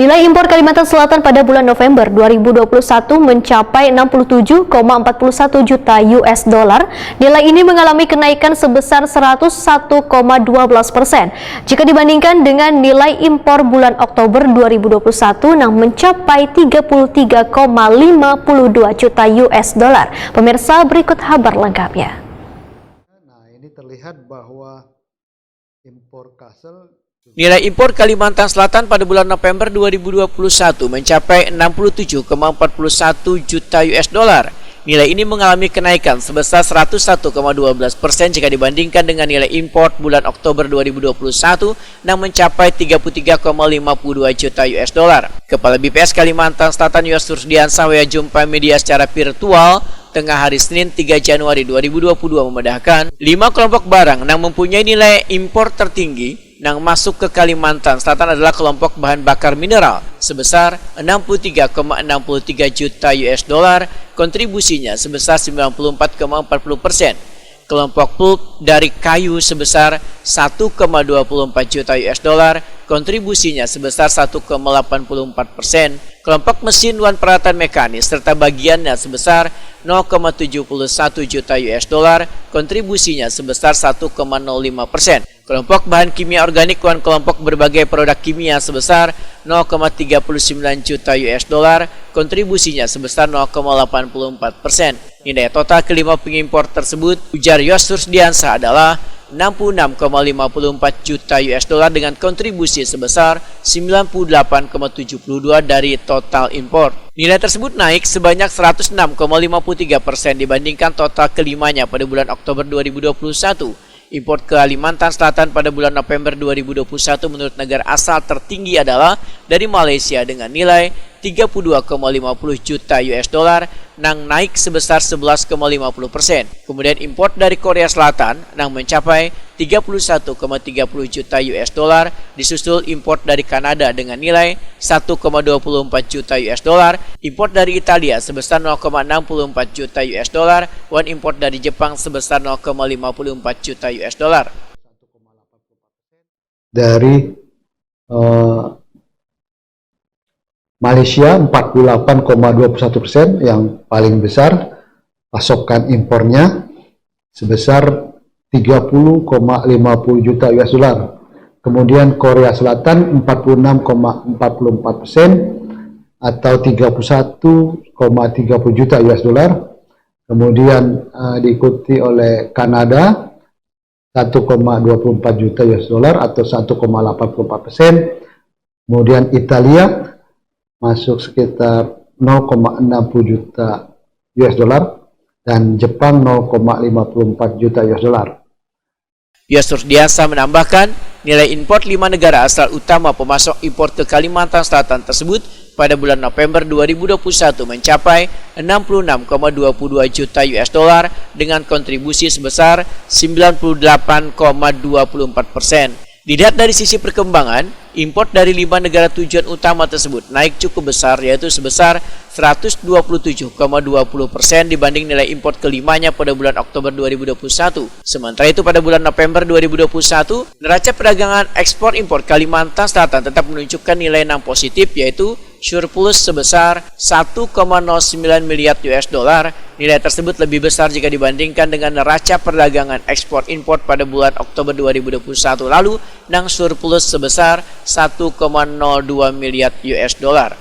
Nilai impor Kalimantan Selatan pada bulan November 2021 mencapai 67,41 juta US dollar. Nilai ini mengalami kenaikan sebesar 101,12% jika dibandingkan dengan nilai impor bulan Oktober 2021 yang mencapai 33,52 juta US dollar. Pemirsa, berikut kabar lengkapnya. Nah, ini terlihat bahwa impor Kassel. Nilai impor Kalimantan Selatan pada bulan November 2021 mencapai 67,41 juta US dollar. Nilai ini mengalami kenaikan sebesar 101,12% jika dibandingkan dengan nilai impor bulan Oktober 2021 yang mencapai 33,52 juta US dollar. Kepala BPS Kalimantan Selatan Yustur Diansah jumpa media secara virtual tengah hari Senin 3 Januari 2022 memedahkan 5 kelompok barang yang mempunyai nilai impor tertinggi yang masuk ke Kalimantan Selatan adalah kelompok bahan bakar mineral sebesar 63,63 juta US dollar, kontribusinya sebesar 94,40%. Kelompok pulp dari kayu sebesar 1,24 juta US dollar, kontribusinya sebesar 1,84%. Kelompok mesin wan peralatan mekanis serta bagiannya sebesar 0,71 juta US dollar, kontribusinya sebesar 1,05%. Kelompok bahan kimia organik wan kelompok berbagai produk kimia sebesar 0,39 juta US dollar, kontribusinya sebesar 0,84%. Nilai total kelima pengimpor tersebut, ujar Yustur Diansah, adalah 66,54 juta US dollar dengan kontribusi sebesar 98,72 dari total impor. Nilai tersebut naik sebanyak 106,53% dibandingkan total kelimanya pada bulan Oktober 2021. Impor ke Kalimantan Selatan pada bulan November 2021 menurut negara asal tertinggi adalah dari Malaysia dengan nilai 32,50 juta US dollar yang naik sebesar 11,50%. Kemudian impor dari Korea Selatan yang mencapai 31,30 juta US dollar, disusul impor dari Kanada dengan nilai 1,24 juta US dollar, impor dari Italia sebesar 0,64 juta US dollar, dan impor dari Jepang sebesar 0,54 juta US dollar. Dari Malaysia 48,21% yang paling besar pasokan impornya sebesar 30,50 juta US dollar. Kemudian Korea Selatan 46,44% atau 31,30 juta US dollar. Kemudian diikuti oleh Kanada 1,24 juta US dollar atau 1,84%. Kemudian Italia masuk sekitar 0,60 juta US dollar dan Jepang 0,54 juta US dollar. Yustur Diansah menambahkan, nilai impor 5 negara asal utama pemasok impor ke Kalimantan Selatan tersebut pada bulan November 2021 mencapai 66,22 juta US dollar dengan kontribusi sebesar 98,24%. Dilihat dari sisi perkembangan, impor dari 5 negara tujuan utama tersebut naik cukup besar, yaitu sebesar 127,20% dibanding nilai impor kelimanya pada bulan Oktober 2021. Sementara itu pada bulan November 2021, neraca perdagangan ekspor impor Kalimantan Selatan tetap menunjukkan nilai yang positif, yaitu surplus sebesar 1,09 miliar US dollar. Nilai tersebut lebih besar jika dibandingkan dengan neraca perdagangan ekspor impor pada bulan Oktober 2021 lalu yang surplus sebesar 1,02 miliar US dollar.